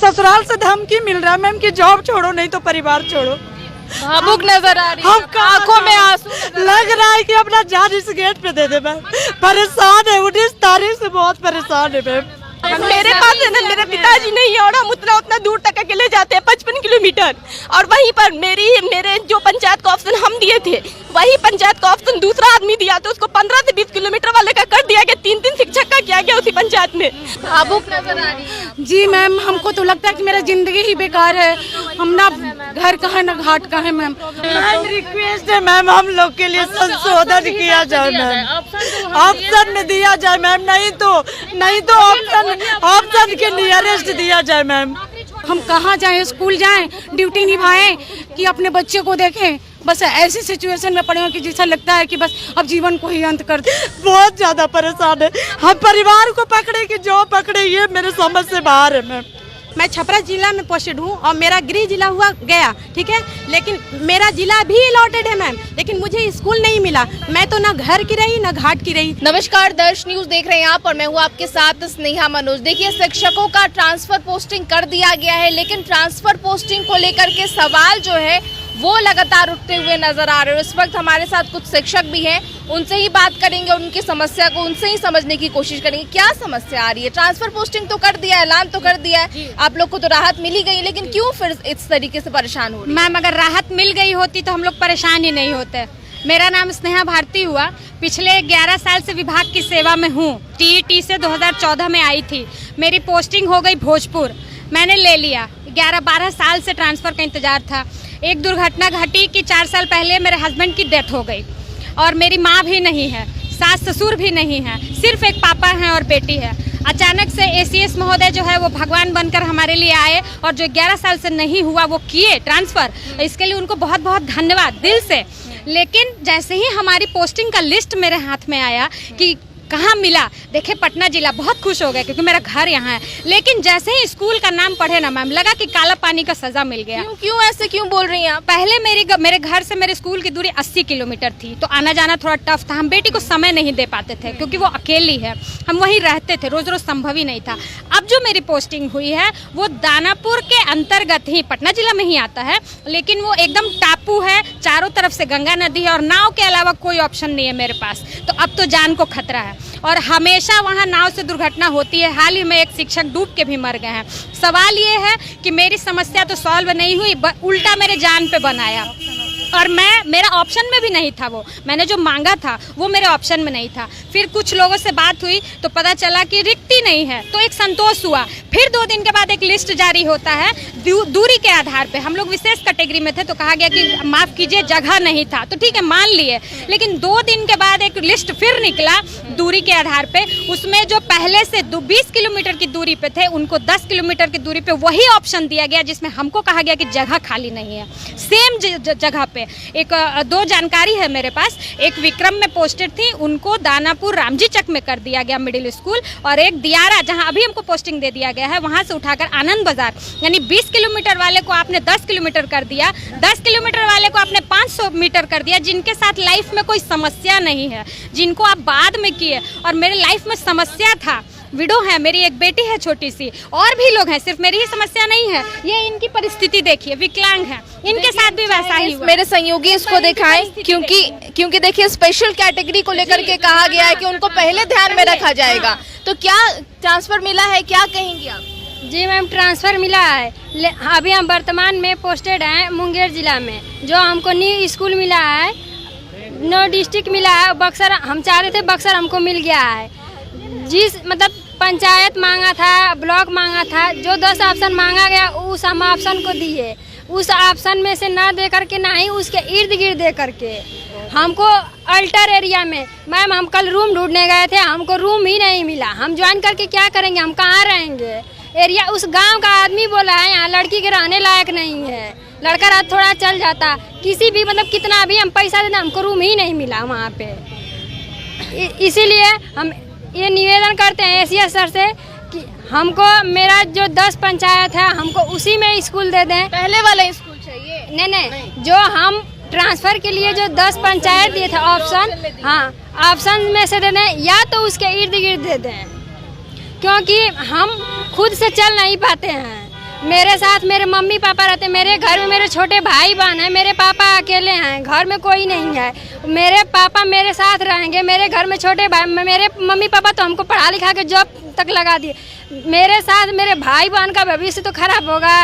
ससुराल से धमकी मिल रहा है मैम कि जॉब छोड़ो नहीं तो परिवार छोड़ो। भावुक नजर आ रही है, हम आंखों में आंसू लग रहा है कि अपना जान इस गेट पे दे दे मैम। परेशान है, 19 तारीख से बहुत परेशान है मैम। मेरे पास है ना, मेरे पिताजी नहीं है और हम उतना दूर तक अकेले जाते हैं 55 किलोमीटर। और वहीं पर मेरे जो पंचायत का ऑप्शन हम दिए थे, वही पंचायत का ऑप्शन दूसरा आदमी दिया तो उसको 15 से 20 किलोमीटर वाले का कर दिया गया, 3 शिक्षक का किया गया उसी पंचायत में। भावुक नजर आ रही है। जी मैम, हमको तो लगता है कि मेरा जिंदगी ही बेकार है। हम ना घर का है ना घाट का है मैम। मैम रिक्वेस्ट है मैम, हम लोग के लिए संशोधन किया जाए मैम, ऑप्शन में दिया जाए मैम, नहीं तो ऑप्शन के नियरेस्ट दिया जाए मैम। हम कहाँ जाएं, स्कूल जाएं, ड्यूटी निभाएं कि अपने बच्चे को देखें। बस ऐसी सिचुएशन में पड़े हो कि जैसा लगता है कि बस अब जीवन को ही अंत कर दे। बहुत ज्यादा परेशान है हम, परिवार को पकड़े कि जो पकड़े ये मेरे समझ से बाहर है मैम। मैं छपरा जिला में पोस्टेड हूँ और मेरा गृह जिला हुआ गया, ठीक है, लेकिन मेरा जिला भी अलॉटेड है मैम, लेकिन मुझे स्कूल नहीं मिला। मैं तो ना घर की रही ना घाट की रही। नमस्कार, दर्श न्यूज देख रहे हैं आप और मैं हूँ आपके साथ स्नेहा मनोज। देखिए, शिक्षकों का ट्रांसफर पोस्टिंग कर दिया गया है, लेकिन ट्रांसफर पोस्टिंग को लेकर के सवाल जो है वो लगातार उठते हुए नजर आ रहे हैं। इस वक्त हमारे साथ कुछ शिक्षक भी हैं, उनसे ही बात करेंगे, उनकी समस्या को उनसे ही समझने की कोशिश करेंगे। क्या समस्या आ रही है? ट्रांसफर पोस्टिंग तो कर दिया है, ऐलान तो कर दिया है, आप लोग को तो राहत मिली गई, लेकिन क्यों फिर इस तरीके से परेशान हो रही है? मैम, अगर राहत मिल गई होती तो हम लोग परेशान ही नहीं होते। मेरा नाम स्नेहा भारती हुआ, पिछले 11 साल से विभाग की सेवा में हूँ। TET से 2014 में आई थी, मेरी पोस्टिंग हो गई भोजपुर, मैंने ले लिया। 11-12 साल से ट्रांसफर का इंतजार था। एक दुर्घटना घटी कि 4 साल पहले मेरे हस्बैंड की डेथ हो गई और मेरी माँ भी नहीं है, सास ससुर भी नहीं है, सिर्फ एक पापा हैं और बेटी है। अचानक से ACS महोदय जो है वो भगवान बनकर हमारे लिए आए और जो 11 साल से नहीं हुआ वो किए ट्रांसफ़र, इसके लिए उनको बहुत बहुत धन्यवाद दिल से। लेकिन जैसे ही हमारी पोस्टिंग का लिस्ट मेरे हाथ में आया कि कहाँ मिला, देखे पटना जिला, बहुत खुश हो गए क्योंकि मेरा घर यहाँ है। लेकिन जैसे ही स्कूल का नाम पढ़े ना मैम, लगा कि काला पानी का सजा मिल गया। क्यों ऐसे क्यों बोल रही हैं आप? पहले मेरे घर से मेरे स्कूल की दूरी 80 किलोमीटर थी, तो आना जाना थोड़ा टफ था। हम बेटी को समय नहीं दे पाते थे क्योंकि वो अकेली है, हम वहीं रहते थे, रोज रोज संभव ही नहीं था। अब जो मेरी पोस्टिंग हुई है वो दानापुर के अंतर्गत ही पटना जिला में ही आता है, लेकिन वो एकदम टापू है, चारों तरफ से गंगा नदी है और नाव के अलावा कोई ऑप्शन नहीं है मेरे पास। तो अब तो जान को खतरा है और हमेशा वहाँ नाव से दुर्घटना होती है। हाल ही में एक शिक्षक डूब के भी मर गए हैं। सवाल ये है कि मेरी समस्या तो सॉल्व नहीं हुई, उल्टा मेरे जान पे बनाया। और मेरा ऑप्शन में भी नहीं था, वो मैंने जो मांगा था वो मेरे ऑप्शन में नहीं था। फिर कुछ लोगों से बात हुई तो पता चला कि रिक्ति नहीं है, तो एक संतोष हुआ। फिर 2 दिन के बाद एक लिस्ट जारी होता है दूरी के आधार पे। हम लोग विशेष कैटेगरी में थे तो कहा गया कि माफ़ कीजिए जगह नहीं था, तो ठीक है मान लिए। लेकिन 2 दिन के बाद एक लिस्ट फिर निकला दूरी के आधार पे, उसमें जो पहले से 20 किलोमीटर की दूरी पे थे उनको 10 किलोमीटर की दूरी पे वही ऑप्शन दिया गया जिसमें हमको कहा गया कि जगह खाली नहीं है। सेम जगह पे 2 जानकारी है मेरे पास, एक विक्रम में पोस्टेड थी, उनको दानापुर रामजी चक में कर दिया गया मिडिल स्कूल, और एक दियारा जहां अभी हमको पोस्टिंग दे दिया गया है वहां से उठाकर आनंद बाजार, यानी 20 किलोमीटर वाले को आपने 10 किलोमीटर कर दिया, 10 किलोमीटर वाले को आपने 500 मीटर कर दिया, जिनके साथ लाइफ में कोई समस्या नहीं है, जिनको आप बाद में किए। और मेरे लाइफ में समस्या था, विडो है, मेरी एक बेटी है छोटी सी, और भी लोग हैं, सिर्फ मेरी ही समस्या नहीं है। ये इनकी परिस्थिति देखिए, विकलांग है, इनके साथ भी वैसा ही हुआ। मेरे सहयोगी इसको दिखाएं, क्योंकि देखिए स्पेशल कैटेगरी को लेकर के कहा गया है कि उनको पहले ध्यान में रखा जाएगा। तो क्या ट्रांसफर मिला है, क्या कहेंगी आप? जी मैम, ट्रांसफ़र मिला है। अभी हम वर्तमान में पोस्टेड हैं मुंगेर जिला में, जो हमको न्यू स्कूल मिला है, नो डिस्ट्रिक्ट मिला है। बक्सर हम चाह रहे थे, बक्सर हमको मिल गया है। जिस मतलब पंचायत मांगा था, ब्लॉक मांगा था, जो 10 ऑप्शन मांगा गया उस हम ऑप्शन को दिए। उस ऑप्शन में से ना दे करके, ना ही उसके इर्द गिर्द दे करके हमको अल्टर एरिया में, मैम हम कल रूम ढूंढने गए थे, हमको रूम ही नहीं मिला। हम ज्वाइन करके क्या करेंगे, हम कहाँ रहेंगे? एरिया उस गांव का आदमी बोला है यहाँ लड़की के रहने लायक नहीं है, लड़का रात थोड़ा चल जाता, किसी भी मतलब कितना भी हम पैसा देना, हमको रूम ही नहीं मिला वहाँ पे। इसीलिए हम ये निवेदन करते हैं ACS सर से कि हमको मेरा जो 10 पंचायत है हमको उसी में स्कूल दे दें। पहले वाला स्कूल चाहिए? नहीं, जो हम ट्रांसफ़र के लिए जो 10 पंचायत दिए थे ऑप्शन, हाँ ऑप्शन में से दे दें, या तो उसके इर्द गिर्द दे दें, क्योंकि हम खुद से चल नहीं पाते हैं। मेरे साथ मेरे मम्मी पापा रहते, मेरे घर में मेरे छोटे भाई बहन है, मेरे पापा अकेले हैं, घर में कोई नहीं है। मेरे पापा मेरे साथ रहेंगे, मेरे घर में छोटे भाई, मेरे मम्मी पापा तो हमको पढ़ा लिखा के जॉब तक लगा दिए, मेरे साथ मेरे भाई बहन का भविष्य तो खराब होगा।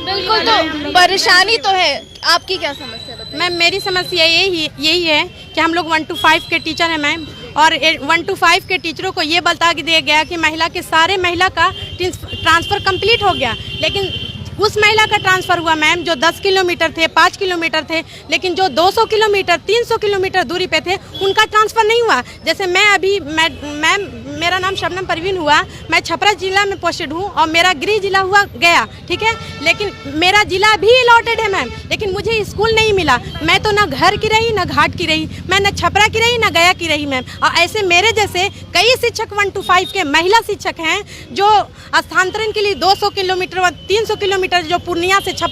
बिल्कुल, तो परेशानी तो है। आपकी क्या समस्या बताइए? मैम मेरी समस्या यही है कि हम लोग 1 to 5 के टीचर हैं मैम, और 1 to 5 के टीचरों को ये बता दिया गया कि महिला के सारे महिला का ट्रांसफ़र कंप्लीट हो गया, लेकिन उस महिला का ट्रांसफ़र हुआ मैम जो 10 किलोमीटर थे, 5 किलोमीटर थे, लेकिन जो 200 किलोमीटर 300 किलोमीटर दूरी पे थे उनका ट्रांसफ़र नहीं हुआ। जैसे मैम मेरा नाम शबनम परवीन हुआ, मैं छपरा जिला में पोस्टेड हूँ और मेरा गृह जिला हुआ गया, ठीक है, लेकिन मेरा जिला भी अलॉटेड है मैम, लेकिन मुझे स्कूल नहीं मिला। मैं तो ना घर की रही ना घाट की रही, मैं ना छपरा की रही ना गया की रही मैम। और ऐसे मेरे जैसे कई शिक्षक 1 to 5 के महिला शिक्षक हैं जो स्थानांतरण के लिए 200 किलोमीटर 300 किलोमीटर जो पूर्णिया से